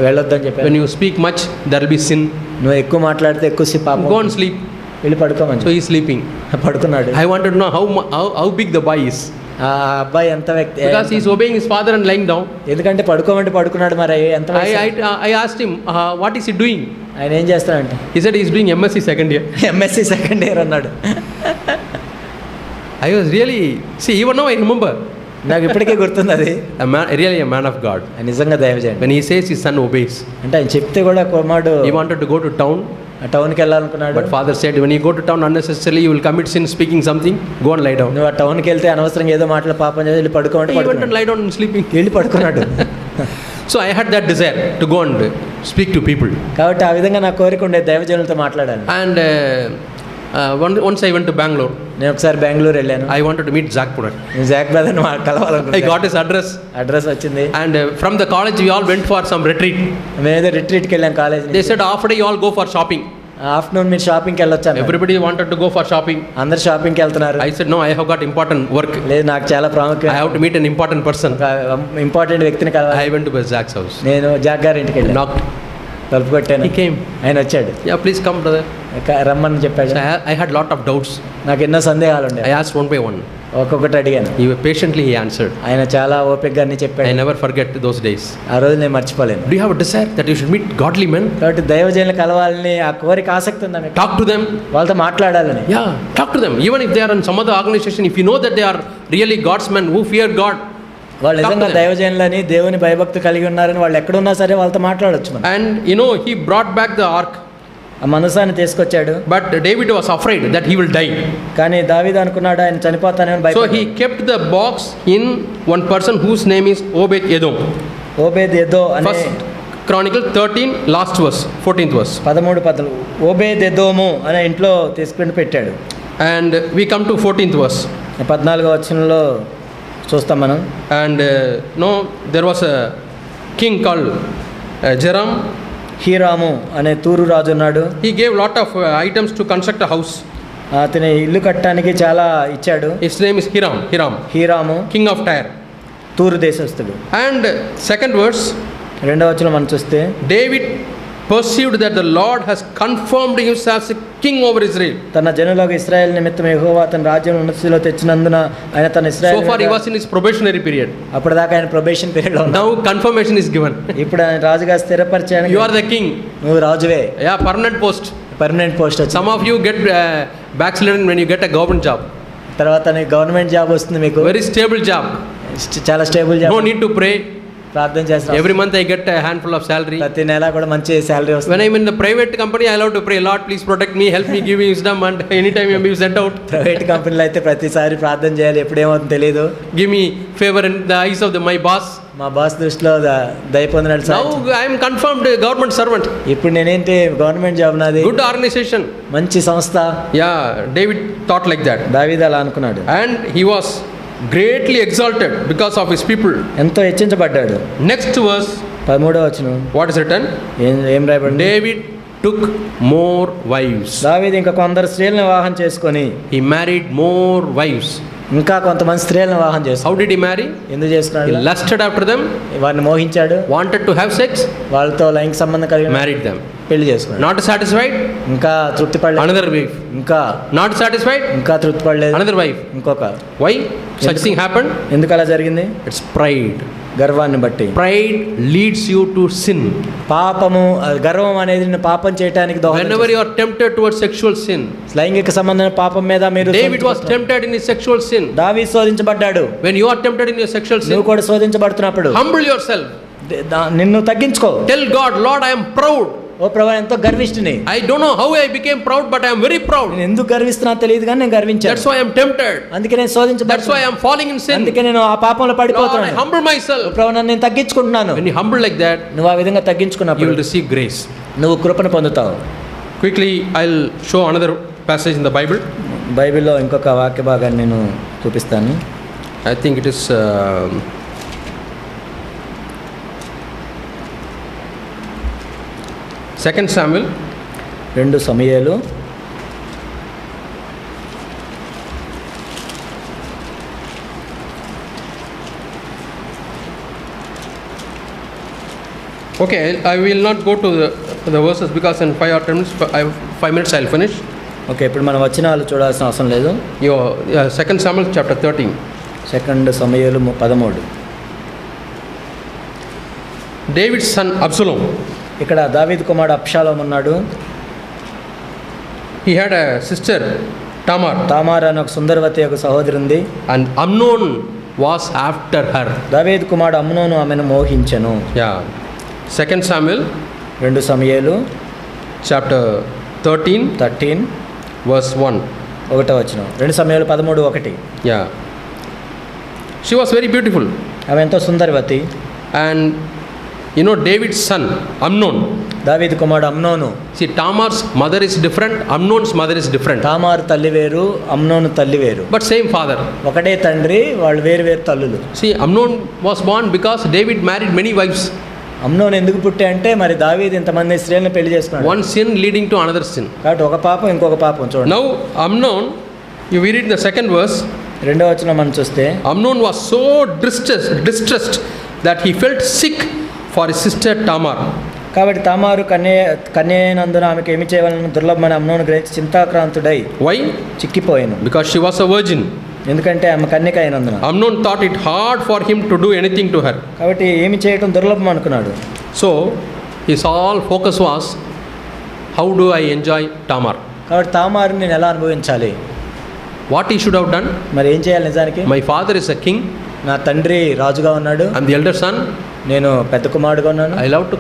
వెళ్ళొద్దని చెప్పాను. When you speak much, there will be sin. నువ్వు ఎక్కువ మాట్లాడితే ఎక్కువ పాపం. Go and sleep. వెళ్ళి పడుకోమని. So he is sleeping. పడుకున్నాడు. I wanted to know how big the boy is. ఆ అబ్బాయి ఎంత వ్యక్తి, Because he is obeying his father and lying down. ఎందుకంటే పడుకోమంటే పడుకున్నాడు. మరి ఎంత వయసు? I asked him, what is he doing? ఆయన ఏం చేస్తాడంటే, He said he is doing MSc second year. MSc second year అన్నాడు. I was really, see, even now I remember. నాకు ఇప్పటికే గుర్తుంది అది. Really a man of God. ఆయన నిజంగా దైవజనుడు. When he says his son obeys. అంటే ఆయన చెప్తే కూడా కుమారుడు He wanted to go to town. టౌన్కి వెళ్ళాలనుకున్నాడు. But father said, when you go to town unnecessarily, you will commit sin speaking something. Go and lie down. నువ్వు ఆ టౌన్కి వెళ్తే అనవసరంగా ఏదో మాటలు పాపం చేసి వెళ్ళి పడుకోమంటే He went and పడుకున్నాడు. lie down and sleeping. వెళ్ళి పడుకున్నాడు. So I had that desire to go and speak to people. కాబట్టి ఆ విధంగా నా కోరిక ఉండే దైవజనులతో మాట్లాడాను. And once I went to Bangalore. నేను ఒకసారి బెంగళూరు వెళ్ళాను. I wanted to meet Zach Purat. నేను జాక్ బ్రదర్ని కలవాలనుకున్నాను. I got his address. Address వచ్చింది. And from the college we all went for some retreat. మేమేదో రిట్రీట్కి వెళ్ళాం college. They said after day you all go for shopping. Afternoon మీరు షాపింగ్కి వెళ్ళొచ్చాను. Everybody wanted to go for shopping. అందరు షాపింగ్కి వెళ్తున్నారు. I said no, I have got important work. లేదు, నాకు చాలా ప్రాముఖ్యం. I have to meet an important person. Important వ్యక్తిని కలవాలి. I went to Zach's house. నేను జాక్ గారి ఇంటికి వెళ్ళాను. Knocked. తలుపు కొట్టాను. He came. ఆయన వచ్చాడు. Yeah, please come, brother. రమ్మని చెప్పాడు. So I had lot of doubts. నాకు ఎన్నో సందేహాలు ఉండే. I asked one by one. ఒక్కొక్కటి అడిగాను. Patiently he answered. ఆయన చాలా ఓపికగా అన్ని I చెప్పాడు. never forget those days. ఆ రోజు నేను మర్చిపోలేను. Do you have a desire that you should meet godly men? కాబట్టి దైవజనులు కలవాలని ఆ కోరిక ఆసక్తి ఉందా మీకు? Talk to them. వాళ్ళతో మాట్లాడాలని. Yeah, talk to them. Even if they are in some other organization, if you know that they are really God's men who fear God. వాళ్ళు నిజంగా దైవజనులని దేవుని భయభక్తి కలిగి ఉన్నారని వాళ్ళు ఎక్కడున్నా సరే వాళ్ళతో మాట్లాడొచ్చు మనం. And you know, he brought back the ark. ఆ మనసాన్ని తీసుకొచ్చాడు. But David was afraid that he will die. కానీ దావీదు అనుకున్నాడు ఆయన చనిపోతానని So భయపడ్డాడు. he kept the box in one person whose name is Obed Edom. ఓబేద్ ఎదో అనే First Chronicle 13, last verse, 14th verse. 13 ఓబేద్ ఎదోము అనే ఇంట్లో తీసుకుని పెట్టాడు. And we come to 14th verse. 14వ వచనంలో చూస్తాం మనం. And no, there was a king called Joram. Hiram అనే తూరు రాజు ఉన్నాడు. He gave lot of items to construct a house. అతని ఇల్లు కట్టడానికి చాలా ఇచ్చాడు. His name is Hiram. Hiram King of Tyre. తూరు దేశస్థుడు. And second verse, 2వ వచనం మనం చూస్తే David perceived that the Lord has confirmed himself as a king over Israel. తన జనులకు ఇశ్రాయేలు నిమిత్తం యెహోవా తన రాజ్యం ఉన్నతిలో తెచ్చినందున ఆయన తన So ఇశ్రాయేలు far he was in his probationary period. అప్పటిదాకా ఆయన ప్రొబేషన్ పీరియడ్ లో ఉన్నాడు. Now confirmation is given. ఇప్పుడు ఆయన రాజుగా స్థిరపరిచాను. You are the king. నువ్వు రాజువే. Yeah, permanent post. Permanent post వచ్చింది. Some of you get backslidden when you get a government job. తర్వాత నీకు గవర్నమెంట్ జాబ్ వస్తుంది, మీకు Very stable job. చాలా stable job. No need to pray. ప్రార్థన చేస్తాం. Every month I get a handful of salary. ప్రతి నెల కూడా మంచి శాలరీ వస్తుంది. When I'm in the private company, I love to pray, Lord, please protect me, help me, give me wisdom, and anytime I'm being sent out, private కంపెనీలో అయితే ప్రతిసారి ప్రార్థన చేయాలి, ఎప్పుడు ఏమవుతుందో తెలియదు. give me favor in the eyes of my boss. మా boss దృష్టిలో దయ పొందినట్టు Now I am confirmed government servant. ఇప్పుడు నేనేంటి గవర్నమెంట్ జాబ్ నాది, Good organization. మంచి సంస్థ. Yeah, David thought like that. దావీదు అలా అనుకున్నాడు. And he was greatly exalted because of his people. ఎంతో హెచ్చించబడ్డాడు. Next verse, 13వ వచనం what is written? ఏం రాయబడింది? David took more wives. దావీదు ఇంకా కొందరు స్త్రీలను వివాహం చేసుకొని He married more wives. ఇంకా కొంతమంది స్త్రీలను వివాహం How చేసుకున్నాడు. did he marry? ఎందుకు He చేసుకున్నాడు? lusted after them, వారిని మోహించాడు, wanted to have sex, వాళ్ళతో లైంగిక సంబంధం కలిగి married them. పెళ్లి చేసుకున్నాడు. Not satisfied, ఇంకా తృప్తి పడలేదు. another wife. ఇంకా Not satisfied, ఇంకా తృప్తి పడలేదు. another wife. ఇంకొక. Why such thing happened? ఎందుకు అలా జరిగింది? It's pride. గర్వాన్ని బట్టి. Pride leads you to sin. పాపము, గర్వం అనేది నిన్ను పాపం చేయడానికి దోహదం Whenever you are tempted towards sexual sin, చేస్తుంది. లైంగిక సంబంధమైన పాపం మీద మీరు David was tempted in his sexual sin. దావీదు శోధించబడ్డాడు. When you are tempted in your sexual sin, నువ్వు కూడా శోధించబడుతున్నప్పుడు humble yourself. నిన్ను తగ్గించుకో. Tell God, Lord, I am proud. ఓ ప్రభువా, ఎంతో గర్విష్ఠుని. I don't know how I became proud, but I am very proud. నేను ఎందుకు గర్విస్తున్నా తెలియదు కానీ నేను గర్వించాను. That's why I am tempted. అందుకే నేను That's why I శోధించబడుతున్నాను. am falling in sin. అందుకే నేను ఆ పాపంలో Lord, I పడిపోతున్నాను. humble myself. ప్రభువా, నన్ను నేను తగ్గించుకుంటున్నాను. When you humble like that, నువ్వు ఆ విధంగా you తగ్గించుకున్నప్పుడు will receive grace. నువ్వు కృపను పొందుతావు. Quickly, I'll show another passage in the Bible. బైబిల్లో ఇంకొక వాక్య భాగాన్ని నేను చూపిస్తాను. I think it is 2 Samuel 2 Samuel 'Okay, I will not go to the verses because in 5 or 10 minutes, 5 minutes I'll finish. Okay, ఇప్పుడు మనం వచనాలు చూడాల్సిన అవసరం లేదు. Your 2 Samuel chapter 13. 2 Samuel 13. David's son Absalom, ఇక్కడ దావీదు కుమారుడు అబ్షాలోము ఉన్నాడు. he had a sister Tamar, తామార్ అనే ఒక సుందరవతి ఒక సహోదరి ఉంది. and Amnon was after her. దావీదు కుమారుడు అమ్నోను ఆమెను మోహించెను. Yeah. 2 Samuel 2 సమూయేలు chapter 13 verse 1. 1వ వచనం. 2 సమూయేలు 13:1. Yeah. She was very beautiful. ఆమె ఎంతో సుందరవతి. And you know David's son Amnon. దావీదు కుమారుడు అమ్నోను. See, Tamar's mother is different, Amnon's mother is different. తామారు తల్లి వేరు, అమ్నోను తల్లి వేరు. But same father. ఒకటే తండ్రి, వాళ్ళు వేరు వేరు తల్లులు. See, Amnon was born because David married many wives. అమ్నోను ఎందుకు పుట్టే అంటే మరి దావీదు ఇంతమంది స్త్రీలను పెళ్లి చేసుకున్నాడు. One sin leading to another sin. కాబట్టి ఒక పాపం ఇంకొక పాపం చూడండి. Now Amnon, you read in the second verse, 2వ వచనం మనం చూస్తే Amnon was so distressed that he felt sick for his sister Tamar. కాబట్టి తామారు కన్య అయినందున ఆమెకు ఏమి చేయవాలని దుర్లభమైన అమ్నోను గ్రహించి చింతాక్రాంతుడై Why? చిక్కిపోయాను. Because she was a virgin. ఎందుకంటే ఆమె కన్యక అయినందున. Amnon thought it hard for him to do anything to her. కాబట్టి ఏమి చేయటం దుర్లభం అనుకున్నాడు. So his all focus was, how do I enjoy Tamar? కాబట్టి తామారుని నేను ఎలా అనుభవించాలి? What he should have done? మరి ఏం చేయాలి నిజానికి? My father is a king. నా తండ్రి రాజుగా ఉన్నాడు. I'm the elder son. నేను పెద్ద కుమారుడుగా ఉన్నాను. I love to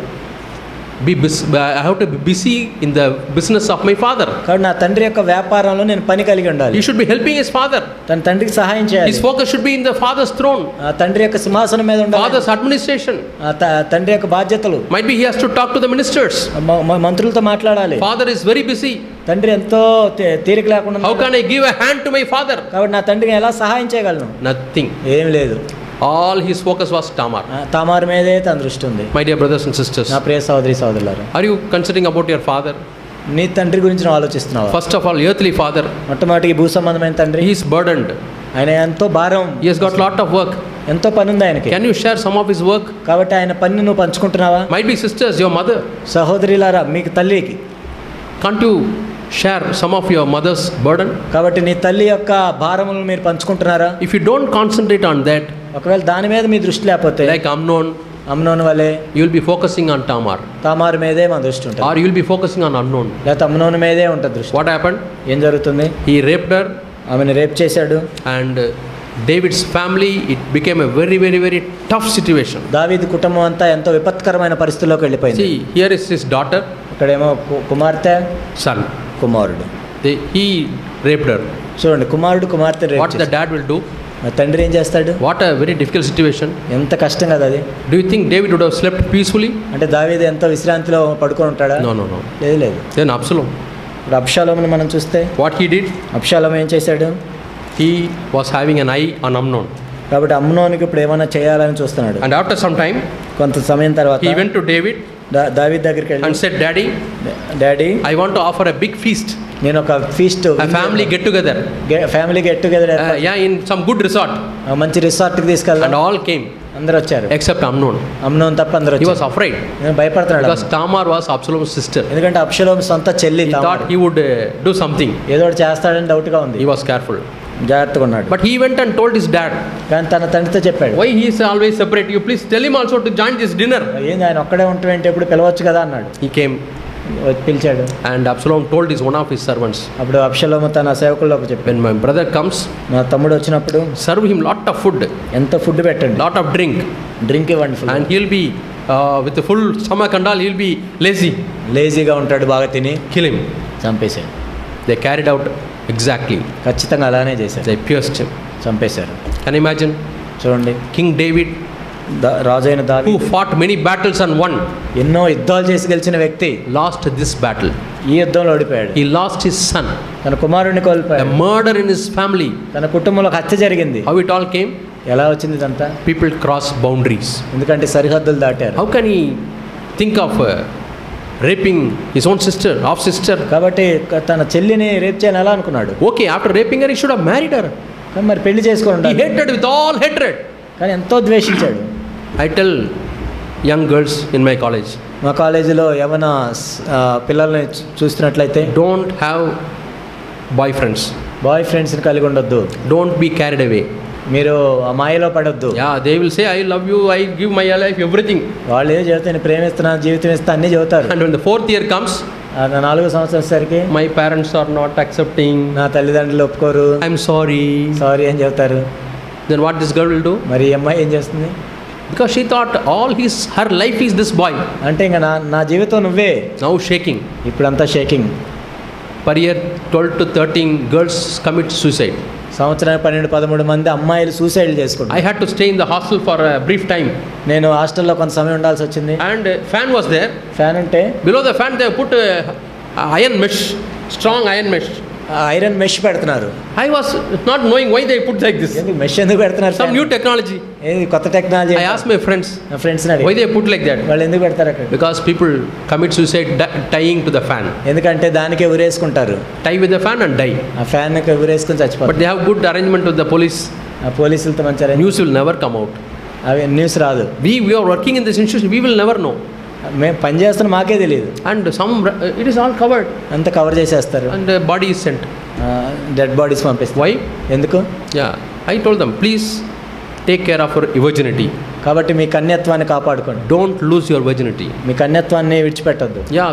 I have to be busy in the business of my father. కాబట్టి నా తండ్రి యొక్క వ్యాపారంలో నేను పని కలిగి ఉండాలి. He should be helping his father. తన తండ్రికి సహాయం చేయాలి. His focus should be in the father's throne. ఆ తండ్రి యొక్క సింహాసనం మీద ఉండాలి. Father's administration. తండ్రి యొక్క బాధ్యతలు. Might be he has to talk to the ministers. మంత్రులతో మాట్లాడాలి. Father is very busy. తండ్రి ఎంతో తీరిక లేకుండా. How can I give a hand to my father? కాబట్టి నా తండ్రికి ఎలా సహాయం చేయగలను? Nothing. ఏం లేదు. All his focus was Tamar. తామార్ మీదే తన దృష్టి ఉంది. My dear brothers and sisters, నా ప్రియ సహోదరి సహోదరులారా, are you considering about your father? నీ తండ్రి గురించి నువ్వు ఆలోచిస్తున్నావా? First of all, earthly father. మొట్టమొదటి భూ సంబంధమైన తండ్రి. He is burdened. ఆయన ఎంతో భారం. He has got lot of work. ఎంతో పని ఉంది ఆయనకి. Can you share some of his work? కాబట్టి ఆయన పని నువ్వు పంచుకుంటున్నావా? Might be sisters, your mother. సహోదరిలారా, మీకు తల్లికి can't you share some of your mother's burden? కాబట్టి నీ తల్లి యొక్క భారములను మీరు పంచుకుంటున్నారా? If you don't concentrate on that, ఒకవేళ దాని మీద మీ దృష్టి లేకపోతే, like Amnon వలే you will be focusing on తామార్ మీదే మన దృష్టి ఉంటుంది. or you will be focusing on Amnon. లేకపోతే అమ్నోను మీదే ఉంటుంది దృష్టి. What happened? ఏం జరుగుతుంది? He raped her, ఆమెను రేప్ చేశాడు. and David's family, it became a very, very, very tough situation. దావీదు కుటుంబం అంతా ఎంతో విపత్కరమైన పరిస్థితుల్లోకి వెళ్ళిపోయింది. See, here is his daughter, ఇక్కడేమో కుమార్తె, son, కుమారుడు. he raped her. చూడండి, కుమారుడు కుమార్తె rape What the dad will do? తండ్రి ఏం చేస్తాడు? What a very difficult situation. ఎంత కష్టం కదా అది. Do you think David would have slept peacefully? అంటే దావీదు ఎంతో విశ్రాంతిలో పడుకొని ఉంటాడా? No. లేదు. Then Absalom. ఇప్పుడు అబ్షాలోముని మనం చూస్తే What he did? అబ్షాలోము ఏం చేశాడు? He was having an eye on Amnon. కాబట్టి అమ్నోనికి ఇప్పుడు ఏమైనా చేయాలని చూస్తున్నాడు. And after some time, కొంత సమయం తర్వాత he went to David దావీదు దగ్గరికి వెళ్ళి and said, daddy, I want to offer a big feast. నేను ఒక feast, A family get together. Family get together, In some good resort. మంచి రిసార్ట్కి తీసుకెళ్ళాలి. And all came. అందరూ వచ్చారు except Amnon. అమ్నోన్ తప్ప అందరూ He వచ్చారు. was afraid నేను భయపడుతున్నాడు. because Tamar was Absalom's sister. ఎందుకంటే అబ్షాలోము సొంత చెల్లి. He thought he would do something. ఏదో ఒకటి చేస్తాడని డౌట్గా ఉంది. He was careful. జాగ్రత్తగా ఉన్నాడు. But he went and told his dad. కానీ తన తండ్రితో చెప్పాడు, Why he is always separate? You please tell him also to join this dinner. ఏంది ఆయన ఒక్కడే ఉంటాడంటే ఎప్పుడు పిలవచ్చు కదా అన్నాడు. He came పిలిచాడు. and Absalom told one of his servants. అప్పుడు అబ్షాలోము తన సేవకుల్లోకి చెప్పాడు, When my brother comes, నా తమ్ముడు వచ్చినప్పుడు serve him lot of food, ఎంత ఫుడ్ పెట్టండి, lot of drink, డ్రింక్ ఇవ్వండి. and he'll be with a full stomach and all, he'll be lazy. లేజీగా ఉంటాడు, బాగా తిని. Kill him. చంపేశాడు. They carried out exactly. ఖచ్చితంగా అలానే చేశారు. They pierced him. చంపేశారు. Can you imagine? చూడండి, King David, రాజైన దావీదు, who fought many battles and won, ఎన్నో యుద్ధాలు చేసి గెలిచిన వ్యక్తి, lost this battle. ఈ యుద్ధంలో ఓడిపోయాడు. He lost his son. తన కుమారుడిని A కోల్పోయాడు. murder in his family. తన కుటుంబంలో హత్య జరిగింది. How it all came? ఎలా వచ్చింది ఇదంతా? People crossed boundaries. ఎందుకంటే సరిహద్దులు దాటారు. How can he think of raping his own sister, half sister? కాబట్టి తన చెల్లిని రేప్ చేయని ఎలా అనుకున్నాడు? Okay, after raping her, he should have married her. కానీ మరి పెళ్లి చేసుకొని He ఉండాలి. hated with all hatred. కానీ ఎంతో ద్వేషించాడు. I tell young girls in my college, మా కాలేజీలో యవన పిల్లల్ని చూస్తున్నట్లయితే, don't have boyfriends. బాయ్ ఫ్రెండ్స్ని కలిగి ఉండొద్దు. Don't be carried away. మీరు ఆ మాయలో పడొద్దు. Yeah, they will say, I love you, I give my life, everything. వాళ్ళు ఏదో చెబుతాను, ప్రేమిస్తున్నా, జీవితం ఇస్తా, అన్నీ చెబుతారు. And when the 4th year comes, 4వ సంవత్సరం వచ్చేసరికి, my parents are not accepting. నా తల్లిదండ్రులు ఒప్పుకోరు, I'm sorry. సారీ అని చెబుతారు. Then what this girl will do? మరి ఈ అమ్మాయి ఏం చేస్తుంది? Because she thought her life is this boy. అంటే ఇంకా నా జీవితం నువ్వే. Now shaking. ఇప్పుడంతా shaking. Per year 12 to 13 girls commit suicide. సంవత్సరానికి 12-13 మంది అమ్మాయిలు సూసైడ్ చేసుకుంటారు. I had to stay in the hostel for a brief time. నేను హాస్టల్లో కొంత సమయం ఉండాల్సి వచ్చింది. And fan was there. Fan ఉంటే below the fan they put iron mesh, strong iron mesh. Iron mesh పెడుతున్నారు. I was not knowing why they put like this. ఎందుకు mesh ఎందుకు పెడుతున్నారు? Some new technology. ఏది కొత్త technology? I asked my friends. నా ఫ్రెండ్స్ని అడిగి, why they put like that? వాళ్ళు ఎందుకు పెడతారు అక్కడ? Because people commit suicide tying to the fan. ఎందుకంటే దానికే ఉరేసుకుంటారు. Tie with the fan and die. ఆ ఫ్యాన్కి ఉరేసుకుని చచ్చిపోతారు. But they have good arrangement with the police. ఆ పోలీసులతో మంచి News will never come out. అవి న్యూస్ రాదు. We are working in this institution, we will never know. మేము పని చేస్తున్న మాకే తెలియదు. And it is all covered. అంతా కవర్ చేసేస్తారు. And body is sent. Dead bodies పంపిస్తారు. Why? ఎందుకు? Yeah, I told them, please take care of your virginity. కాబట్టి మీ కన్యత్వాన్ని కాపాడుకోండి. Don't lose your virginity. Me కన్యత్వాన్ని విడిచిపెట్టొద్దు. Yeah,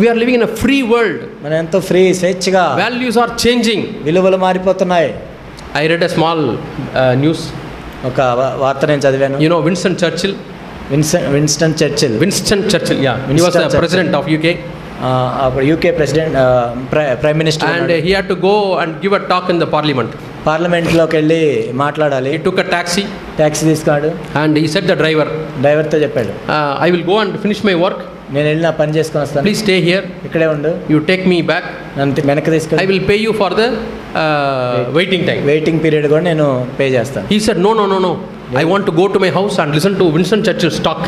we are living in a free world. మనం ఎంతో free, స్వేచ్ఛగా. Values are changing. విలువలు మారిపోతున్నాయి. I read a small news. ఒక వార్త నేను చదివాను. You know Winston Churchill. Winston Churchill. Winston Churchill, yeah. He was Winston the president of UK. అప్పుడు UK president prime minister. And he had to go and give a talk in the parliament. పార్లమెంట్లోకి వెళ్ళి మాట్లాడాలి. He took a taxi taxi తీసుకున్నాడు. and he said the driver, డ్రైవర్తో చెప్పాడు, I will go and finish my work. నేను వెళ్ళి నా పని చేసుకొని వస్తాను, Please stay here. ఇక్కడే ఉండు, You take me back. నన్ను వెనక్కి I తీసుకెళ్ళి will pay you for the waiting time. Waiting period కూడా నేను పే చేస్తాను. He said, no. I want to go to my house and listen to Winston Churchill's talk.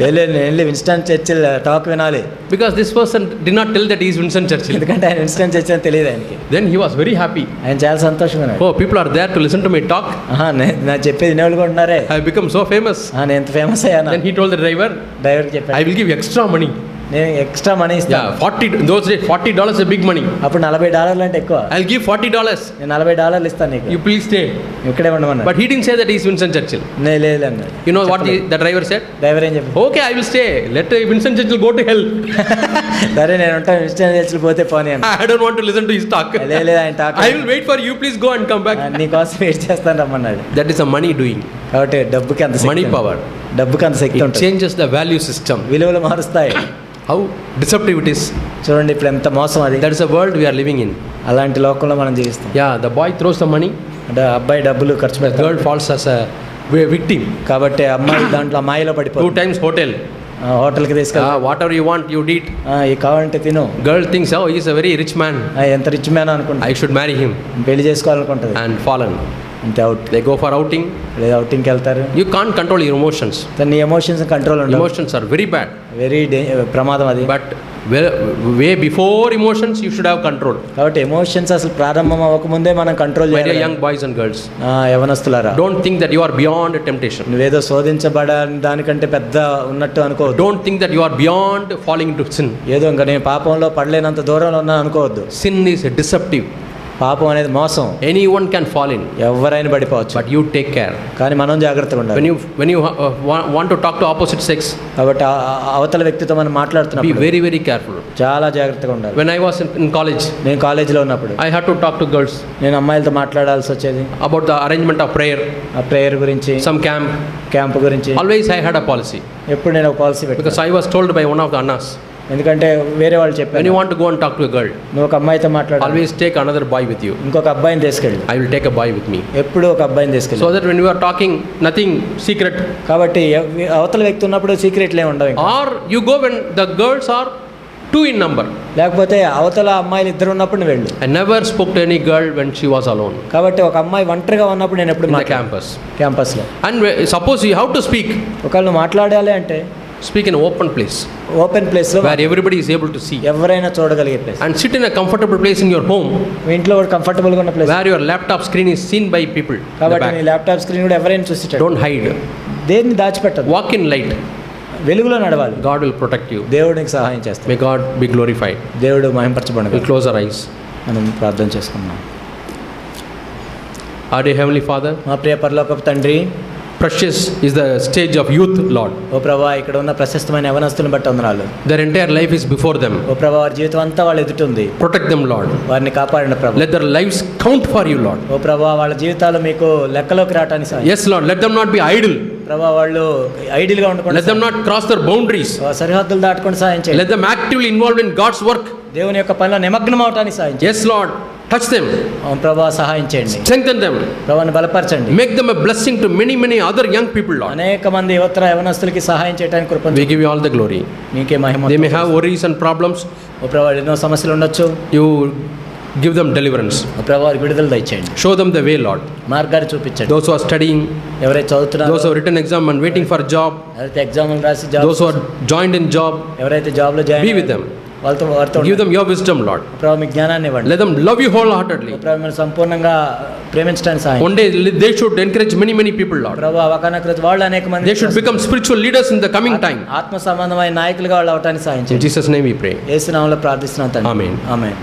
లేదు నేను వెళ్ళి Winston Churchill talk వినాలి, Because this person did not tell that he is Winston Churchill. ఎందుకంటే ఆయన Winston Churchill అని తెలియదు ఆయనకి. Then he was very happy. ఆయన చాలా సంతోషంగా ఉన్నాడు. Oh, people are there to listen to my talk. నా చెప్పేది వినేవాళ్ళు కూడా ఉన్నారే, I have become so famous. నేను ఎంత ఫేమస్ అయ్యాను. Then he told the driver, డ్రైవర్కి చెప్పాడు, I will give extra money. నేను ఎక్స్ట్రా మనీ Yeah, ఇస్తాను. 40, those days $40 is a big money. అప్పుడు $40 అంటే ఎక్కువ. I'll give $40. నేను $40 ఇస్తాను నీకు, You please stay. ఇక్కడే ఉండమన్నాడు. But he didn't say that he is Winston Churchill. నేను లేదు అన్నాడు. You know what the driver said? Driver ఏం చెప్పాడు, Okay, I will stay. Let Winston Churchill go to hell. సరే నేను ఉంటాను, విన్స్టన్ చర్చిల్ పోతే పోనీ అన్న. I don't want to listen to his talk. లేదు ఆయన talk, I will wait for you. Please go and come back. నీకోసం wait చేస్తాను రమ్మన్నాడు. That is a money doing. కాబట్టి డబ్బుకి అంత శక్తి Money ఉంటుంది. power. డబ్బుకి అంత శక్తి It ఉంటుంది. changes the value system. విలువలు మారుస్తాయి. How deceptive it is. చూడండి ఇప్పుడు ఎంత మోసం అది. That is the world we are living in. అలాంటి లోకంలో మనం జీవిస్తాం. Yeah, the boy throws the money. అంటే అబ్బాయి డబ్బులు ఖర్చు The పెడతాడు, girl falls as a victim. కాబట్టి అమ్మాయి దాంట్లో మాయలో 2 పడిపోతుంది. times hotel. హోటల్కి తీసుకెళ్తా, Whatever you want, you eat. ఈ కావాలంటే తిను. Girl thinks, oh, he is a very rich man. ఎంత రిచ్ మ్యాన్ అనుకుంటా, I should marry him. పెళ్లి చేసుకోవాలనుకుంటుంది, And fallen. అంతే out. They go for outing. లేదా అవుటింగ్కి వెళ్తారు. You can't control your emotions. నీ ఎమోషన్స్ కంట్రోల్ ఉండవు. Emotions are very bad. Very ప్రమాదం అది. But way before emotions, you should have control. కాబట్టి emotions అసలు ప్రారంభం అవ్వకముందే మనం కంట్రోల్ My dear చేయాలి. young boys and girls, యవనస్తులారా, don't think that you are beyond temptation. నువ్వేదో శోధించబడని దానికంటే పెద్ద ఉన్నట్టు అనుకోవద్దు. Don't think that you are beyond falling into sin. ఏదో ఇంకా నేను పాపంలో పడలేనంత దూరంలో ఉన్నా అనుకోవద్దు. Sin is deceptive. పాపం అనేది మోసం, Anyone can fall in, ఎవరైనా పడిపోవచ్చు. but you take care. కానీ మనం జాగ్రత్తగా ఉండాలి. When you want to talk to opposite sex, కాబట్టి అవతల వ్యక్తితో మనం be మాట్లాడుతున్నప్పుడు very, very careful. చాలా జాగ్రత్తగా ఉండాలి. When I was in college, నేను కాలేజీలో ఉన్నప్పుడు I had to talk to girls నేను అమ్మాయిలతో మాట్లాడాల్సి వచ్చేది. about the arrangement of prayer, ఆ ప్రేయర్ గురించి, some camp. క్యాంప్ గురించి. Always I had a policy, ఎప్పుడు నేను ఒక పాలసీ because పెట్టాను, I was told by one of the annas, ఎందుకంటే వేరే వాళ్ళు when చెప్పారు, you want to go and talk to a girl, నువ్వు ఒక అమ్మాయితో మాట్లాడాలి, always take another boy with you. ఇంకొక అబ్బాయిని తీసుకెళ్ళు. I will take a boy with me, ఎప్పుడు ఒక అబ్బాయిని తీసుకెళ్ళు. so that when you are talking, nothing secret. కాబట్టి అవతల వ్యక్తి ఉన్నప్పుడు సీక్రెట్లు ఏమి ఉండవు ఇంకా. Or you go when the girls are 2 in number. లేకపోతే అవతల అమ్మాయిలు ఇద్దరు ఉన్నప్పుడు నువ్వు వెళ్ళు. I never spoke to any girl when she was alone కాబట్టి ఒక అమ్మాయి ఒంటరిగా ఉన్నప్పుడు నేను ఎప్పుడు in the campus. క్యాంపస్లో. And suppose you have to speak, ఒకవేళ నువ్వు మాట్లాడాలి అంటే speak in an open place open ప్లేస్లో, where everybody is able to see, ఎవరైనా చూడగలిగే place. and sit in a comfortable place in your home, మీ ఇంట్లో కూడా కంఫర్టబుల్గా ఉన్న place, where your laptop screen is seen by people in the కాబట్టి back. నీ laptop screen కూడా ఎవరైనా చూసేటట్టు. Don't hide. దేన్ని దాచిపెట్టదు, Walk in light. వెలుగులో నడవాలి. God will protect you. దేవుడు నీకు సహాయం చేస్తాడు. May God be glorified. దేవుడు మహింపరచబడను. We'll close our eyes. మనం ప్రార్థన చేసుకున్నాం. Our dear Heavenly Father, మా ప్రియ పరలోకపు తండ్రి, precious is the stage of youth, Lord. ఓ ప్రభా, ఇక్కడ ఉన్న ప్రశస్తమైన యవనస్తులను బట్టి వందనాలు. Their entire life is before them. ఓ ప్రభా, వారి జీవితం అంతా వాళ్ళ ఎదుట ఉంది. Protect them, Lord. వారిని కాపాడండి ప్రభా. Let their lives count for you, Lord. ఓ ప్రభా, వాళ్ళ జీవితాలు మీకు లెక్కలోకి రావటానికి సహాయం. Yes, Lord. Let them not be idle. ప్రభా, వాళ్ళు ఐడియల్గా ఉండకుండా, Let them not cross their boundaries. సరిహద్దులు దాటుకొని సహాయం చేయండి. Let them actively involved in God's work. దేవుని యొక్క పనిలో నిమగ్నం అవటానికి సహాయం చేయండి. Yes, Lord. Touch them. అవును ప్రభా, సహాయం చేయండి. Strengthen them. ప్రభువుని బలపరచండి. Make them a blessing to many, many other young people, Lord. అనేక మంది యవనస్తులకి సహాయం చేయడానికి కృప. We give you all the glory. మీకే మహిమ. They may have worries and problems. ఓ ప్రభా, ఎన్నో సమస్యలు ఉండొచ్చు. You give them deliverance. ఓ ప్రభా, వారికి విడుదల దయచేయండి. Show them the way, Lord. మార్గాన్ని చూపించండి. Those who are studying, ఎవరైతే చదువుతున్నారో, those who have written exam and waiting for a job, ఎవరైతే ఎగ్జామ్లు రాసి job, those who are joined in job, ఎవరైతే జాబ్లో జాయిన్, be with them. వారితో Give them your wisdom, Lord. ప్రభా, మీ జ్ఞానాన్ని ఇవ్వండి. Let them love you wholeheartedly. ప్రభా, మిమ్మల్ని సంపూర్ణంగా ప్రేమించడానికి సహాయం. One day they should encourage many, many people, Lord. ప్రభా, ఒకనొక వాళ్ళు అనేక మంది They should become spiritual leaders in the coming time. ఆత్మ సంబంధమైన నాయకులుగా వాళ్ళు అవటానికి సహాయం In చేయండి. Jesus' name we pray. యేసు నామములో ప్రార్థిస్తున్నాను తండ్రి. Amen. ఆమేన్.